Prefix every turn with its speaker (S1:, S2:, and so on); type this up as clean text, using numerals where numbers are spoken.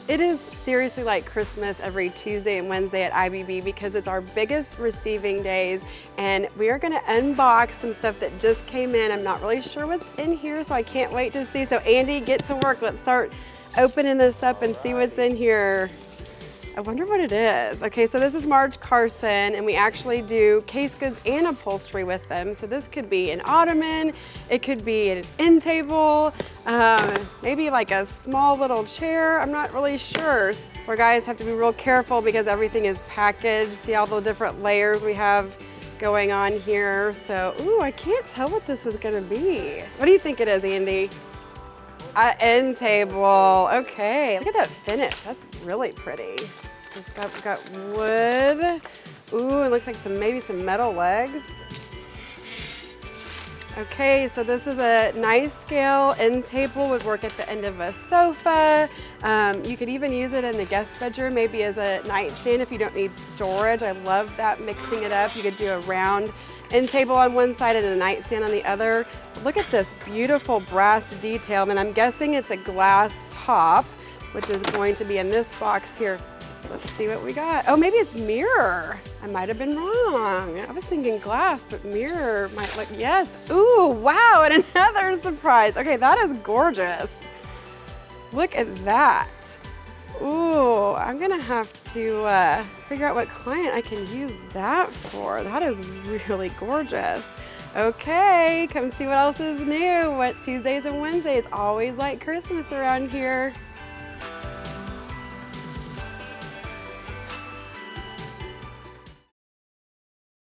S1: It is seriously like Christmas every Tuesday and Wednesday at IBB because it's our biggest receiving days, and we are gonna unbox some stuff that just came in. I'm not really sure what's in here, so I can't wait to see. So Andy, get to work. Let's start opening this up and see what's in here. I wonder what it is. Okay, so this is Marge Carson, and we actually do case goods and upholstery with them. So this could be an ottoman, it could be an end table, maybe like a small little chair. I'm not really sure. So our guys have to be real careful because everything is packaged. See all the different layers we have going on here. So, ooh, I can't tell what this is gonna be. What do you think it is, Andy? End table, okay. Look at that finish, that's really pretty. So it's got wood. Ooh, it looks like maybe some metal legs. Okay, so this is a nice scale end table, would work at the end of a sofa. You could even use it in the guest bedroom, maybe as a nightstand if you don't need storage. I love that, mixing it up. You could do a round end table on one side and a nightstand on the other. Look at this beautiful brass detail, and I'm guessing it's a glass top, which is going to be in this box here. Let's see what we got. Oh, maybe it's mirror. I might have been wrong. I was thinking glass, but mirror might look, yes. Ooh, wow, and another surprise. Okay, that is gorgeous. Look at that. Ooh, I'm gonna have to figure out what client I can use that for. That is really gorgeous. Okay, come see what else is new. What Tuesdays and Wednesdays, always like Christmas around here.